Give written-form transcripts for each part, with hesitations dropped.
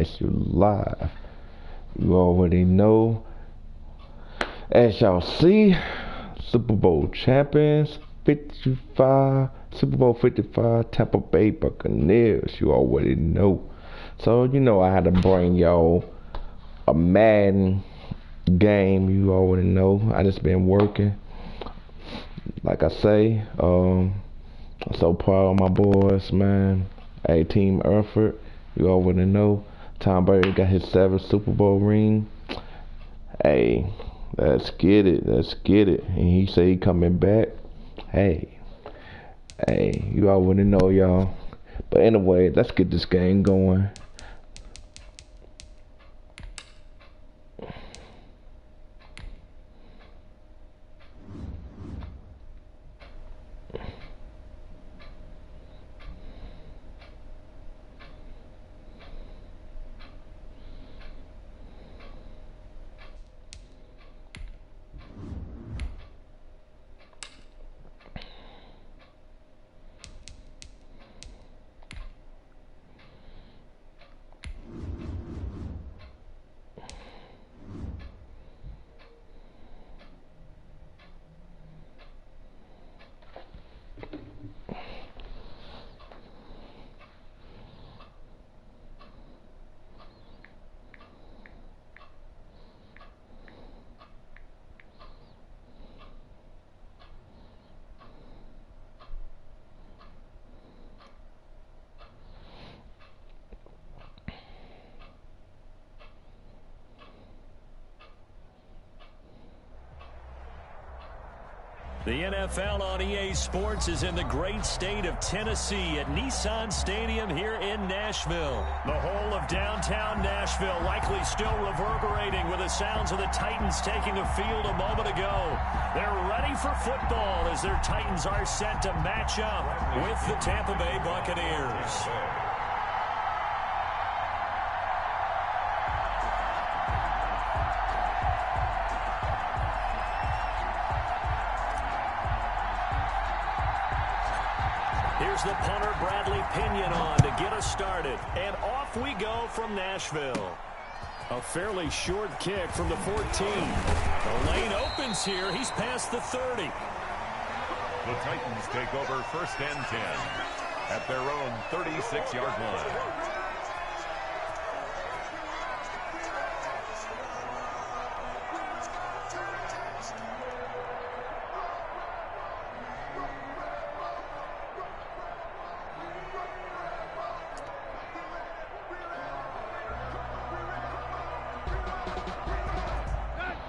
It's you live. You already know. As y'all see, Super Bowl champions, 55, Super Bowl 55, Tampa Bay Buccaneers. You already know. So, I had to bring y'all a Madden game. You already know. I just been working. Like I say, I'm so proud of my boys, man. A team effort. You already know. Tom Brady got his 7th Super Bowl ring. Hey, let's get it. Let's get it. And he said he coming back. Hey, you already know, y'all. But anyway, let's get this game going. The NFL on EA Sports is in the great state of Tennessee at Nissan Stadium here in Nashville. The whole of downtown Nashville likely still reverberating with the sounds of the Titans taking the field a moment ago. They're ready for football as their Titans are set to match up with the Tampa Bay Buccaneers. Here's the punter, Bradley Pinion, on to get us started. And off we go from Nashville. A fairly short kick from the 14. The lane opens here. He's past the 30. The Titans take over 1st and 10 at their own 36-yard line.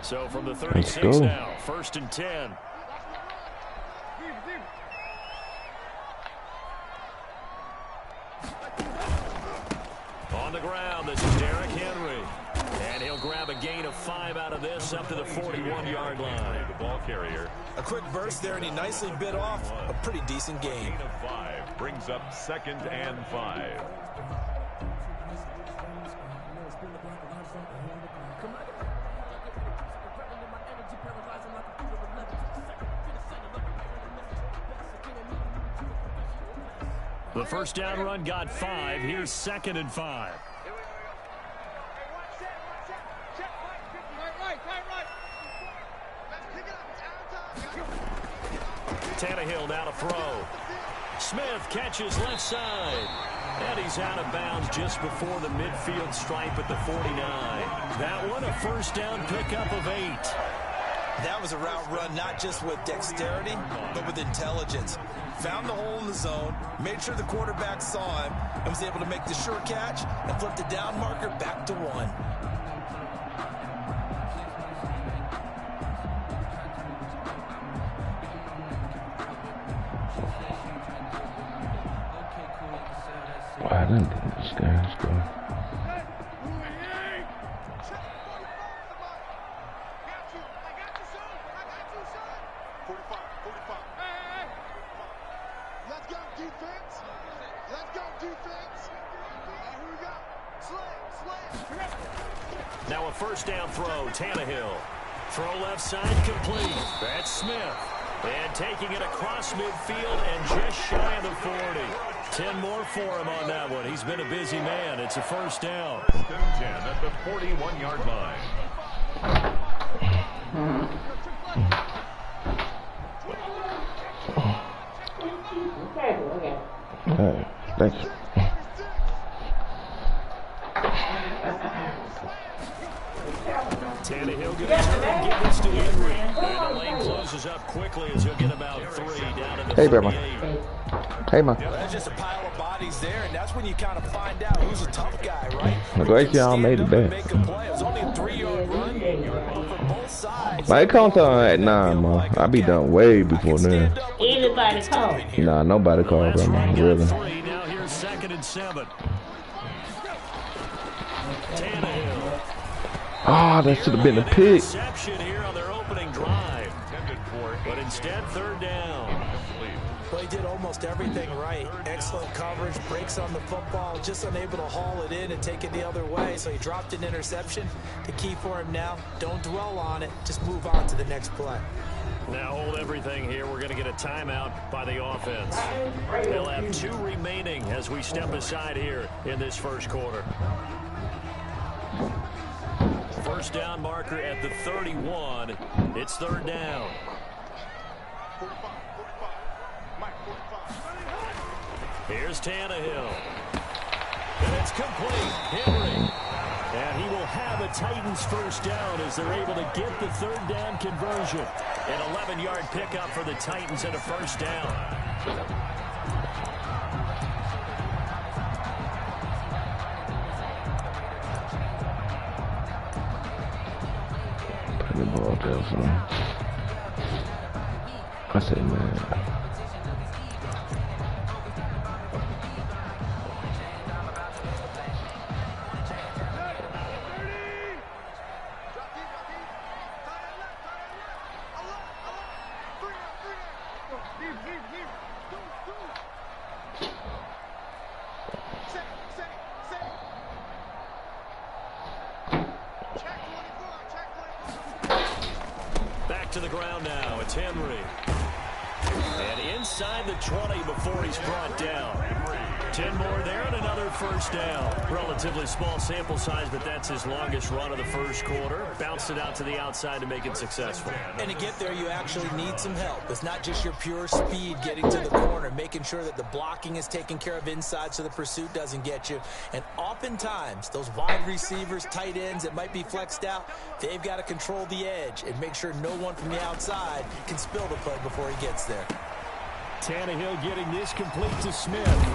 So from the 36 now, 1st and 10. On the ground, this is Derrick Henry. And he'll grab a gain of 5 out of this up to the 41-yard line. The ball carrier. A quick burst there, and he nicely bit off a pretty decent gain. Gain of 5 brings up 2nd and 5. The first down run got 5. Here's 2nd and 5. Tannehill now to throw. Smith catches left side. And he's out of bounds just before the midfield stripe at the 49. That one a first down pickup of 8. That was a route run not just with dexterity, but with intelligence. Found the hole in the zone, made sure the quarterback saw him, and was able to make the sure catch and flip the down marker back to 1. I didn't think this guy was good. Now a first down throw, Tannehill. Throw left side complete. That's Smith. And taking it across midfield and just shy of the 40. 10 more for him on that one. He's been a busy man. It's a first down. 10 at the 41-yard line. Hey, thank you. Tannehill going to turn and give this to Henry. And the lane closes up quickly as he'll get about 3 down to the 38. Hey, man. There's just a pile of bodies there, and that's when you kind of find out who's a tough guy, right? Great y'all made it back. Make a play. It was only a 3-yard run, but for both sides. Man, it comes on at 9, man. I be done way before then. Anybody call? Nah, nobody called that, man. Really. Now here's 2nd and 7. Tannehill. Oh, that should have been a pick. Reception here on their opening drive. But instead, 3rd down. Well, he did almost everything right. Excellent coverage, breaks on the football, just unable to haul it in and take it the other way. So he dropped an interception. The key for him now, don't dwell on it. Just move on to the next play. Now hold everything here. We're going to get a timeout by the offense. They'll have 2 remaining as we step aside here in this first quarter. First down marker at the 31. It's 3rd down. Here's Tannehill. And it's complete. Henry. And he will have a Titans first down as they're able to get the 3rd down conversion. An 11-yard pickup for the Titans and a first down. I said, man. To the ground now. It's Henry. And inside the 20 before he's brought down. 10 more there and another first down. Relatively small sample size, but that's his longest run of the first quarter. Bounced it out to the outside to make it successful. And to get there, you actually need some help. It's not just your pure speed getting to the corner, making sure that the blocking is taken care of inside so the pursuit doesn't get you. And oftentimes, those wide receivers, tight ends that might be flexed out, they've got to control the edge and make sure no one from the outside can spill the play before he gets there. Tannehill getting this complete to Smith.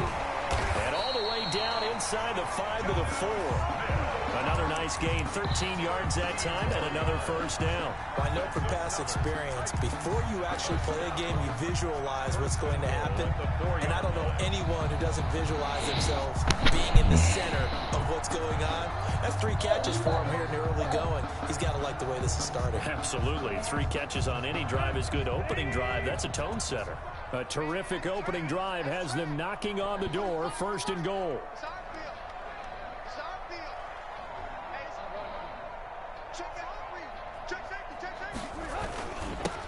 And all the way down inside the 5 to the 4. Another nice gain, 13 yards that time, and another first down. I know from past experience, before you actually play a game, you visualize what's going to happen. And I don't know anyone who doesn't visualize themselves being in the center of what's going on. That's 3 catches for him here in the early going. He's got to like the way this is starting. Absolutely. 3 catches on any drive is good. Opening drive, that's a tone setter. A terrific opening drive has them knocking on the door. 1st and goal.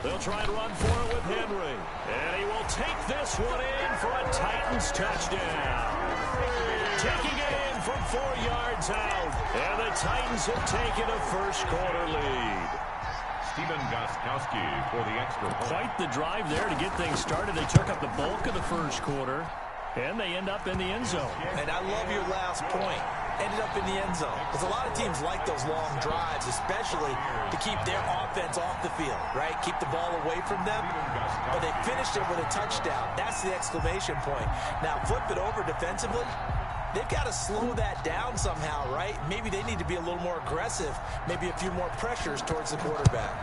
They'll try and run for it with Henry. And he will take this one in for a Titans touchdown. Taking it in from 4 yards out. And the Titans have taken a first quarter lead. Steven Gostkowski for the extra point. Quite the drive there to get things started. They took up the bulk of the first quarter. And they end up in the end zone. And I love your last point. Ended up in the end zone. Because a lot of teams like those long drives, especially to keep their offense off the field, right? Keep the ball away from them. But they finished it with a touchdown. That's the exclamation point. Now flip it over defensively. They've got to slow that down somehow, right? Maybe they need to be a little more aggressive. Maybe a few more pressures towards the quarterback.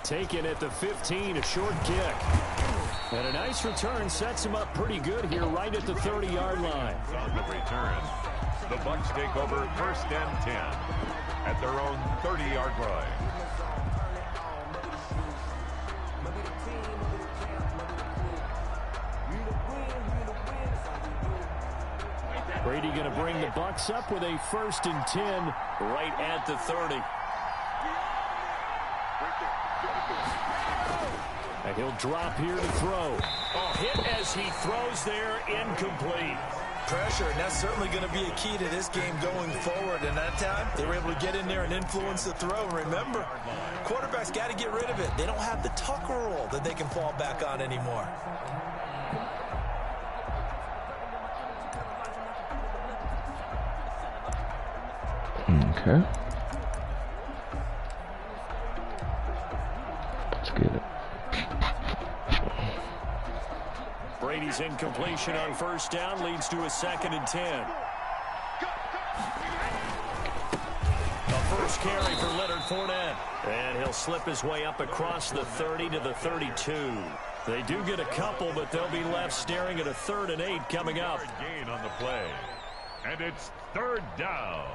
Taken at the 15, a short kick. And a nice return sets him up pretty good here right at the 30-yard line. On the return, the Bucs take over 1st and 10 at their own 30-yard line. Brady going to bring the Bucs up with a 1st and 10 right at the 30. He'll drop here to throw. Oh, hit as he throws there, incomplete. Pressure, and that's certainly going to be a key to this game going forward. And that time, they were able to get in there and influence the throw. And remember, quarterbacks got to get rid of it. They don't have the tucker roll that they can fall back on anymore. Okay. Let's get it. Brady's incompletion on first down leads to a 2nd and 10. A first carry for Leonard Fournette. And he'll slip his way up across the 30 to the 32. They do get a couple, but they'll be left staring at a 3rd and 8 coming up. Gain on the play. And it's 3rd down.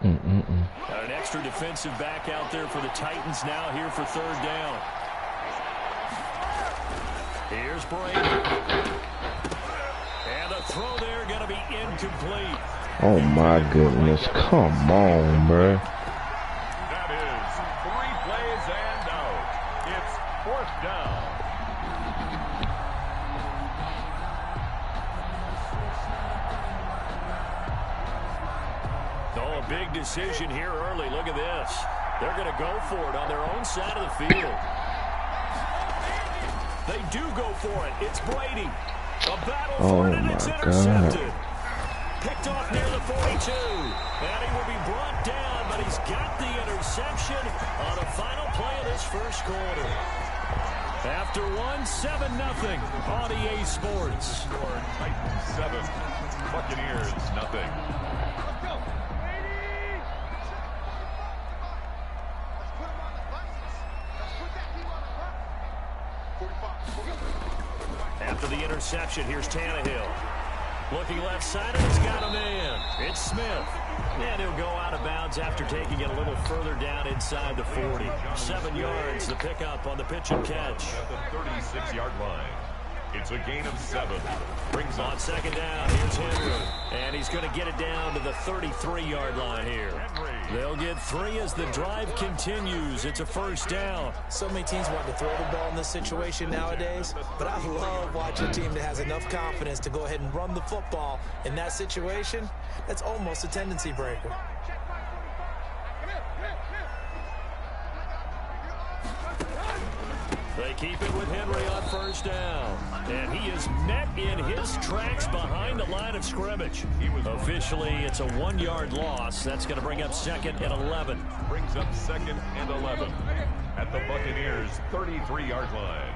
An extra defensive back out there for the Titans now here for 3rd down. Here's Brady. And the throw there going to be incomplete. Oh my goodness. Come on, bro. That is 3 plays and out. It's 4th down. Oh, a big decision here early. Look at this. They're going to go for it on their own side of the field. They do go for it. It's Brady. A battle for it, and it's intercepted. Picked off near the 42. And he will be brought down, but he's got the interception on the final play of this first quarter. After 7-0 on EA Sports. Score Titans 7, Buccaneers nothing. After the interception, here's Tannehill. Looking left-sided, he's got a man. It's Smith. And he'll go out of bounds after taking it a little further down inside the 40. 7 yards, the pickup on the pitch and catch. At the 36-yard line. It's a gain of 7. Brings on 2nd down, here's Henry. And he's going to get it down to the 33-yard line here. They'll get 3 as the drive continues. It's a first down. So many teams want to throw the ball in this situation nowadays, but I love watching a team that has enough confidence to go ahead and run the football. In that situation, that's almost a tendency breaker. They keep it with Henry on first down. And he is met in his tracks behind the line of scrimmage. Officially, it's a 1-yard loss. That's going to bring up 2nd and 11. Brings up 2nd and 11 at the Buccaneers' 33-yard line.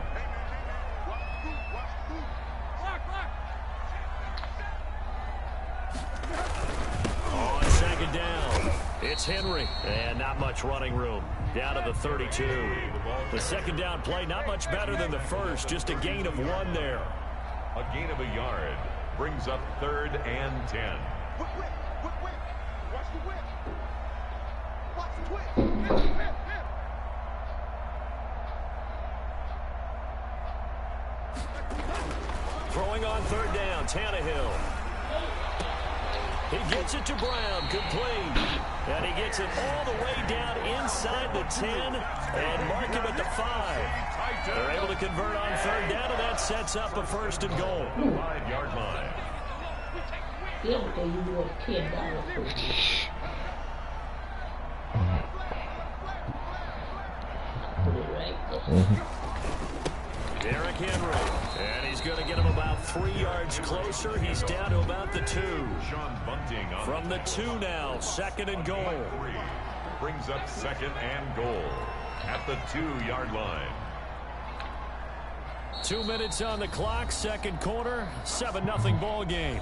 On 2nd down, it's Henry. And not much running room. Down to the 32. The 2nd down play, not much better than the first. Just a gain of 1 there. A gain of a yard. Brings up 3rd and 10. Throwing on 3rd down, Tannehill. He gets it to Brown, complete. And he gets it all the way down inside the 10 and mark him at the 5. They're able to convert on 3rd down, and that sets up a 1st and goal. 5-yard line. Derrick Henry, and he's going to get him about 3 yards closer. He's down to about the 2. Sean Bunting on from the 2 now, 2nd and goal. Brings up 2nd and goal at the 2-yard line. 2 minutes on the clock, 2nd quarter, 7-0 ball game.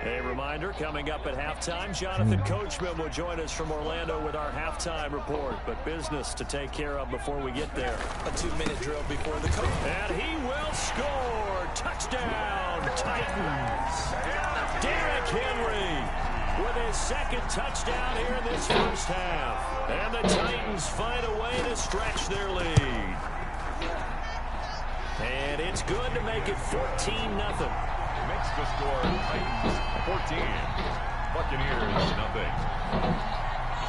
A reminder, coming up at halftime, Jonathan Coachman will join us from Orlando with our halftime report. But business to take care of before we get there. A 2-minute drill before the coach. And he will score. Touchdown, Titans. Derrick Henry with his 2nd touchdown here in this first half. And the Titans find a way to stretch their lead. And it's good to make it 14-0. Makes the score Titans 14. Buccaneers nothing.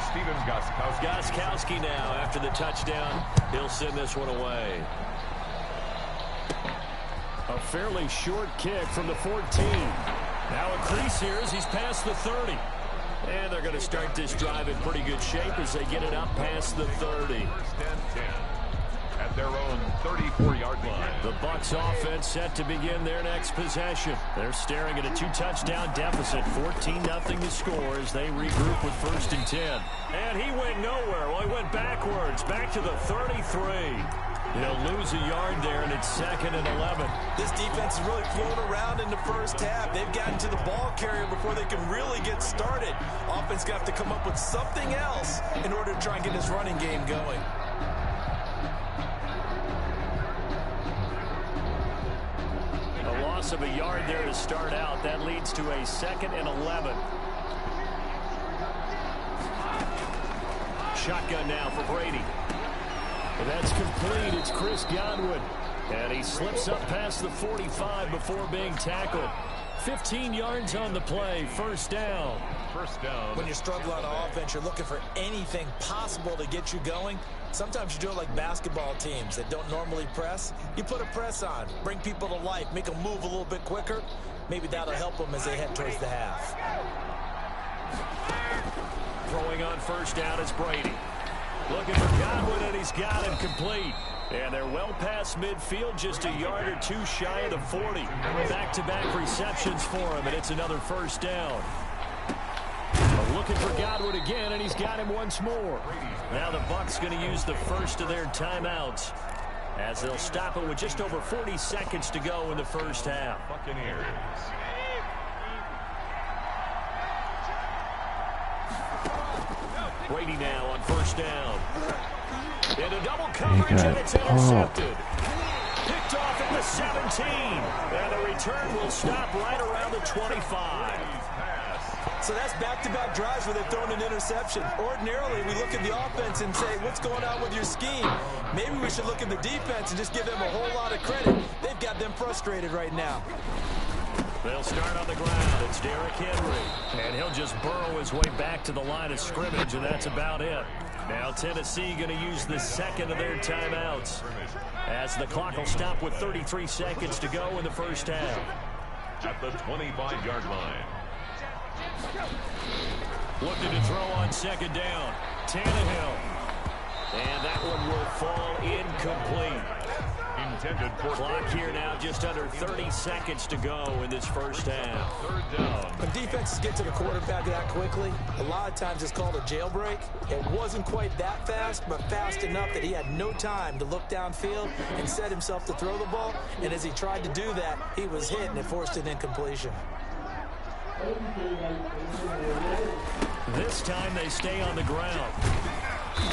Steven Gostkowski. Gostkowski now after the touchdown. He'll send this one away. A fairly short kick from the 14. Now a crease here as he's past the 30. And they're going to start this drive in pretty good shape as they get it up past the 30. First and 10 at their own 34-yard line. The Bucs offense set to begin their next possession. They're staring at a 2-touchdown deficit. 14-0 to score as they regroup with first and 10. And he went nowhere. Well, he went backwards, back to the 33. He'll lose a yard there, and it's 2nd and 11. This defense is really flown around in the first half. They've gotten to the ball carrier before they can really get started. Offense got to come up with something else in order to try and get this running game going. A loss of a yard there to start out. That leads to a 2nd and 11. Shotgun now for Brady. And that's complete. It's Chris Godwin. And he slips up past the 45 before being tackled. 15 yards on the play. First down. First down. When you struggle on offense, you're looking for anything possible to get you going. Sometimes you do it like basketball teams that don't normally press. You put a press on, bring people to life, make them move a little bit quicker. Maybe that'll help them as they head towards the half. Throwing on first down is Brady. Looking for Godwin, and he's got him complete. And they're well past midfield, just a yard or two shy of the 40. Back-to-back receptions for him, and it's another first down. Looking for Godwin again, and he's got him once more. Now the Bucs going to use the first of their timeouts as they'll stop it with just over 40 seconds to go in the first half. Buccaneers. Brady now on first down. In a double coverage, and it's intercepted. Picked off at the 17. And the return will stop right around the 25. So that's back-to-back drives where they've thrown an interception. Ordinarily, we look at the offense and say, what's going on with your scheme? Maybe we should look at the defense and just give them a whole lot of credit. They've got them frustrated right now. They'll start on the ground. It's Derrick Henry. And he'll just burrow his way back to the line of scrimmage, and that's about it. Now Tennessee going to use the second of their timeouts as the clock will stop with 33 seconds to go in the first half. At the 25-yard line. Looking to throw on second down. Tannehill. And that one will fall incomplete. Intended for clock here now, just under 30 seconds to go in this first half. Third down. When defenses get to the quarterback that quickly, a lot of times it's called a jailbreak. It wasn't quite that fast, but fast enough that he had no time to look downfield and set himself to throw the ball. And as he tried to do that, he was hit and it forced an incompletion. This time they stay on the ground.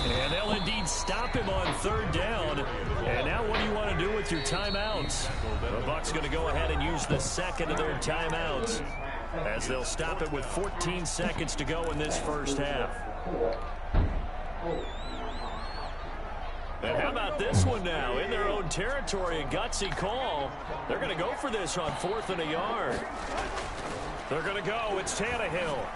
And they'll indeed stop him on third down. And now what do you want to do with your timeouts? The Bucs going to go ahead and use the second of their timeouts as they'll stop it with 14 seconds to go in this first half. And how about this one now? In their own territory, a gutsy call. They're going to go for this on 4th and a yard. They're going to go. It's Tannehill.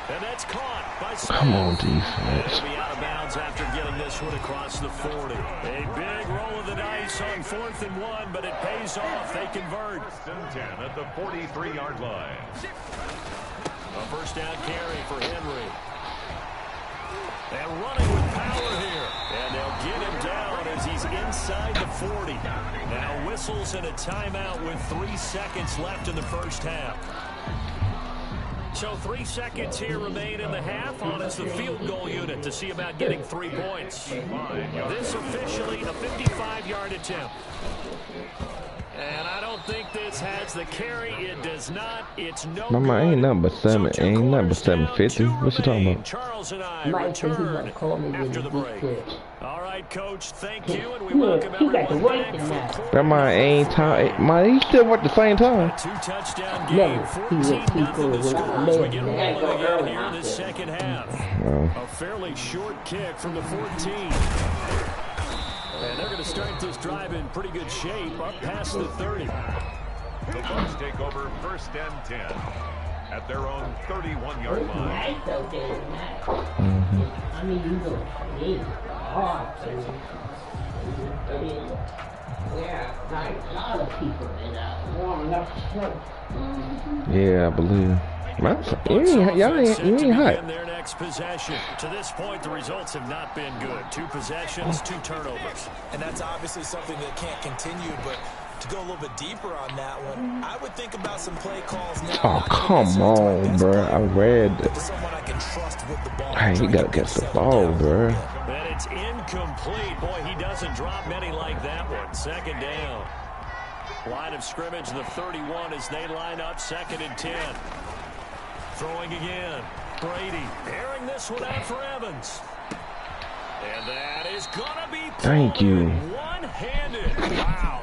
And that's caught by Smith. Come on, defense. They'll be out of bounds after getting this one across the 40. A big roll of the dice on 4th and 1, but it pays off. They convert. 10 at the 43-yard line. A first down carry for Henry. And running with power here. And they'll get him down as he's inside the 40. Now whistles and a timeout with 3 seconds left in the first half. So 3 seconds here remain in the half on as the field goal unit to see about getting 3 points. This officially a 55-yard attempt. And I don't think this has the carry. It does not. It's no My man ain't nothing but 750. What you talking about? Charles and I return after the break. All right, Coach, thank you, and we welcome everyone back for That man ain't time. Man, he still work the same time. 2-touchdown game, 14-0 the score as we get rolling again here in the second half. A fairly short kick from the 14. And they're going to start this drive in pretty good shape, up past the 30. The Bucks take over 1st and 10 at their own 31-yard line. Yeah, I believe. Y'all ain't hot. Their next possession. To this point, the results have not been good. 2 possessions, 2 turnovers. And that's obviously something that can't continue, but to go a little bit deeper on that one, I would think about some play calls now. Oh, come on, bro. I read that. Someone I can trust with the ball. Hey, he got to get the ball, bro. And it's incomplete. Boy, he doesn't drop many like that one. 2nd down. Line of scrimmage, the 31 as they line up 2nd and 10. Throwing again. Brady airing this one out for Evans. And that is going to be thank you. One-handed. Wow.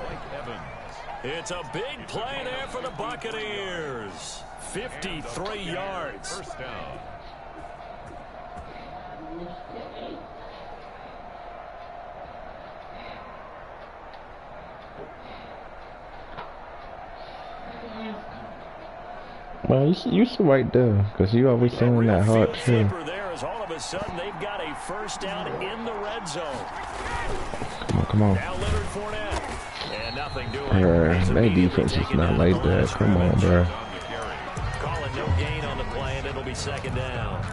It's a big play there for the Buccaneers. 53 yards. 1st down. Well, you sit right there, because you always saying that hard too. There is all of a sudden they've got a 1st down in the red zone. Come on. Now Leonard Fournette. And nothing doing. Their defense is not like that. Come on, bro. Calling no gain on the play, and it'll be 2nd down.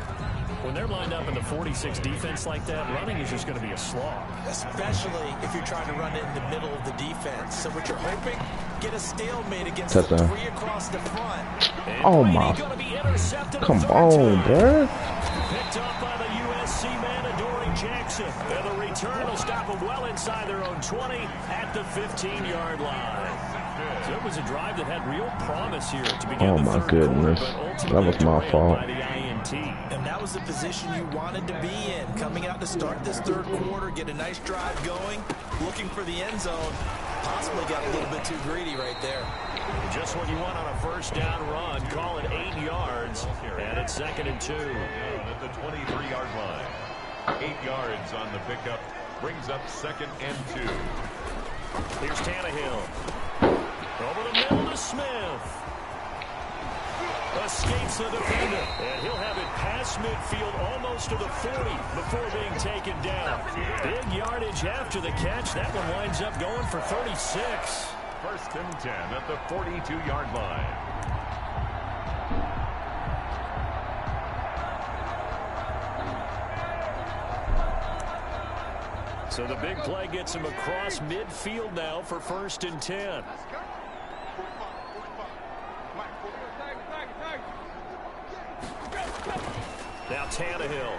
When they're lined up in the 46 defense like that, running is just going to be a slog. Especially if you're trying to run it in the middle of the defense. So what you're hoping, get a stalemate against the 3 across the front. Oh my. Come on, bro. Picked up by the USC man, Adoree Jackson. And the return will stop them well inside their own 20 at the 15-yard line. So it was a drive that had real promise here to begin the third goodness. quarter, That was my fault. And that was the position you wanted to be in. Coming out to start this 3rd quarter, get a nice drive going, looking for the end zone. Possibly got a little bit too greedy right there. Just what you want on a 1st down run. Call it 8 yards. And it's 2nd and 2. At the 23-yard line. 8 yards on the pickup. Brings up 2nd and 2. Here's Tannehill. Over the middle to Smith. Escapes the defender. And he'll have it past midfield almost to the 40 before being taken down. Big yardage after the catch. That one winds up going for 36. 1st and 10 at the 42-yard line. So the big play gets him across midfield now for 1st and 10. Now Tannehill.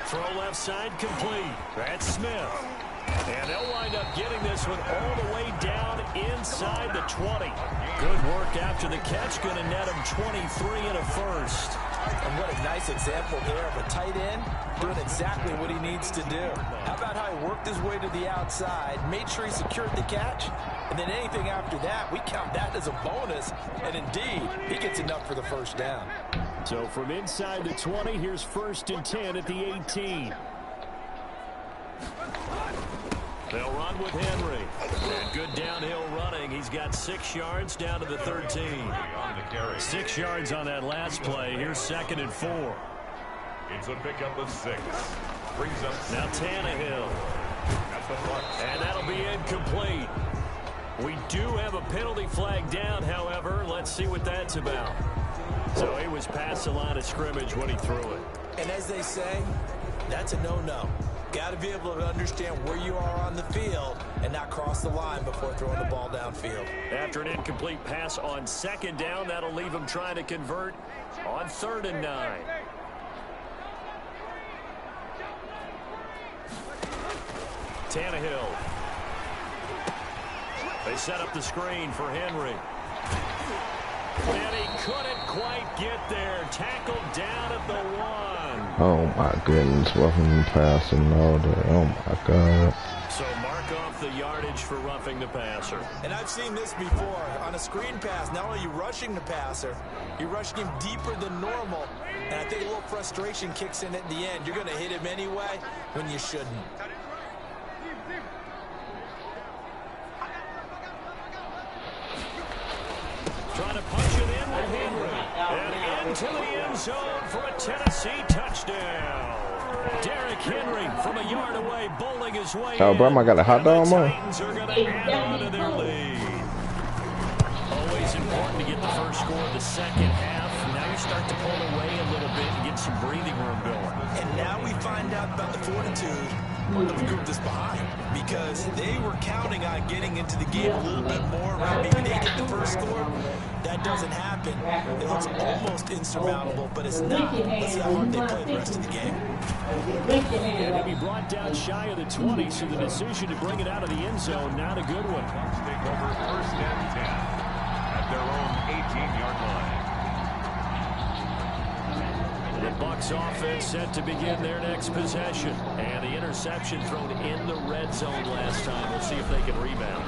Throw left side complete. That's Smith. And they'll wind up getting this one all the way down inside the 20. Good work after the catch. Going to net him 23 and a 1st. And what a nice example there of a tight end doing exactly what he needs to do. How about how he worked his way to the outside, made sure he secured the catch, and then anything after that, we count that as a bonus. And indeed, he gets enough for the 1st down. So from inside the 20, here's 1st and 10 at the 18. They'll run with Henry. And good downhill running. He's got 6 yards down to the 13. 6 yards on that last play. Here's 2nd and 4. It's a pickup of 6. Brings up now Tannehill. And that'll be incomplete. We do have a penalty flag down, however. Let's see what that's about. So he was past the line of scrimmage when he threw it. And as they say, that's a no-no. Got to be able to understand where you are on the field and not cross the line before throwing the ball downfield. After an incomplete pass on 2nd down, that'll leave him trying to convert on 3rd and 9. Tannehill. They set up the screen for Henry. And he couldn't quite get there. Tackled down at the 1. Oh my goodness, roughing the pass and all that. Oh my God. So mark off the yardage for roughing the passer. And I've seen this before. On a screen pass, not only are you rushing the passer, you're rushing him deeper than normal. And I think a little frustration kicks in at the end. You're going to hit him anyway when you shouldn't. into the end zone for a Tennessee touchdown. Derrick Henry from a yard away, bowling his way Oh, bro, I got a hot dog, the man. Titans are going to add on to their lead. Always important to get the first score of the second half. Now you start to pull away a little bit and get some breathing room going. And now we find out about the fortitude of the group that's behind, because they were counting on getting into the game a little bit more, right? Maybe they get the first score. That doesn't happen. It looks almost insurmountable, but it's not. Let's see how hard they play the rest of the game. And to be brought down shy of the 20, so the decision to bring it out of the end zone, not a good one. Take over first and 10 at their own 18-yard line. The Bucs offense set to begin their next possession. And the interception thrown in the red zone last time. We'll see if they can rebound.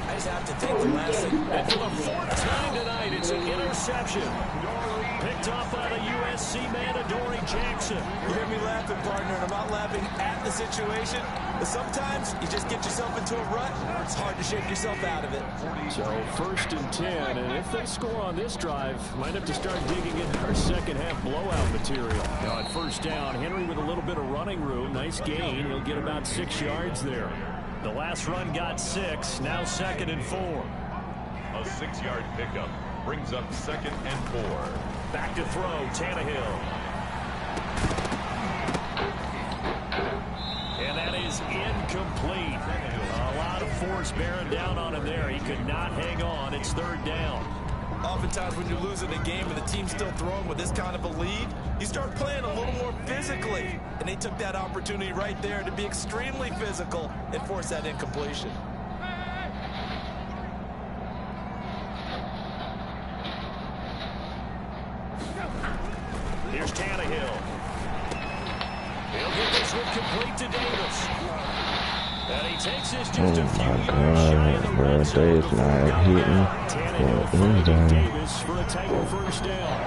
I just have to think the last thing. And for the fourth time tonight, it's an interception. Picked off by the USC man, Adoree Jackson. You hear me laughing, partner, and I'm not laughing at the situation, but sometimes you just get yourself into a rut. It's hard to shake yourself out of it. So first and 10, and if they score on this drive, might have to start digging into our second half blowout material. Now at first down, Henry with a little bit of running room. Nice gain. He'll get about 6 yards there. The last run got 6. Now 2nd and 4. A 6-yard pickup brings up 2nd and 4. Back to throw, Tannehill. And that is incomplete. A lot of force bearing down on him there. He could not hang on. It's 3rd down. Oftentimes when you're losing a game and the team's still throwing with this kind of a lead, you start playing a little more physically. And they took that opportunity right there to be extremely physical and force that incompletion. Here's Tannehill. He'll get this one complete to Davis. And he takes this just a few yards shy of the red zone. Tannehill finding Davis for a Titan first down.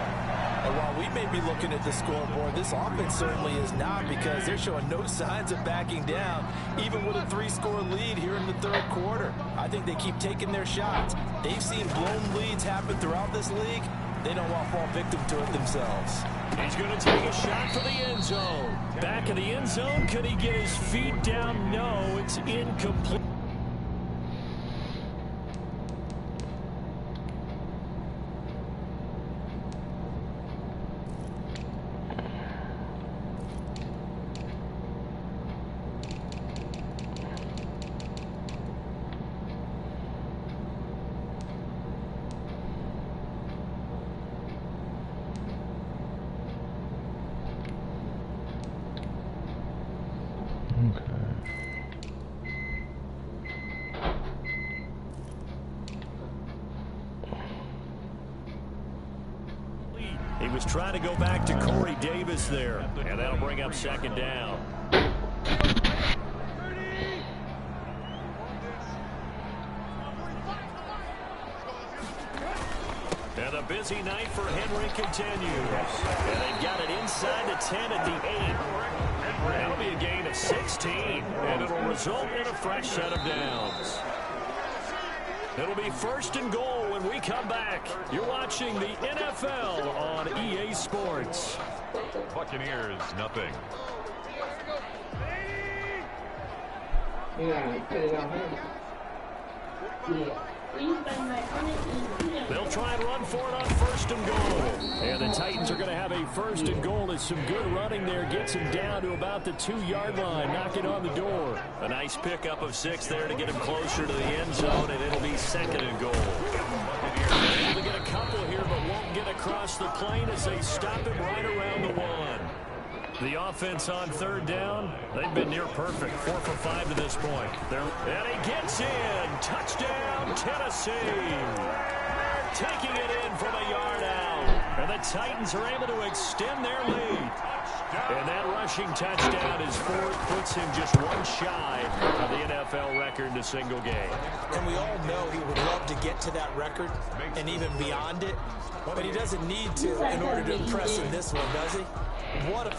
And while we may be looking at the scoreboard, this offense certainly is not, because they're showing no signs of backing down, even with a 3-score lead here in the 3rd quarter. I think they keep taking their shots. They've seen blown leads happen throughout this league. They don't want to fall victim to it themselves. He's going to take a shot for the end zone. Back in the end zone. Could he get his feet down? No, it's incomplete. He was trying to go back to Corey Davis there, and that'll bring up 2nd down. And a busy night for Henry continues. And they've got it inside the 10 at the 8. That'll be a gain of 16, and it'll result in a fresh set of downs. It'll be 1st and goal when we come back. You're watching the NFL on EA Sports. Buccaneers, nothing. They'll try and run for it on 1st and goal. And the Titans are going to have a 1st and goal as some good running there gets him down to about the 2-yard line, knocking on the door. A nice pickup of 6 there to get him closer to the end zone, and it'll be 2nd and goal. Able to get a couple here, but won't get across the plane as they stop him right around the 1. The offense on 3rd down, they've been near perfect. 4 for 5 to this point. And he gets in. Touchdown, Tennessee. Taking it in from a yard out. And the Titans are able to extend their lead. And that rushing touchdown is 4th, puts him just 1 shy of the NFL record in a single game. And we all know he would love to get to that record and even beyond it, but he doesn't need to in order to impress in this one, does he? What a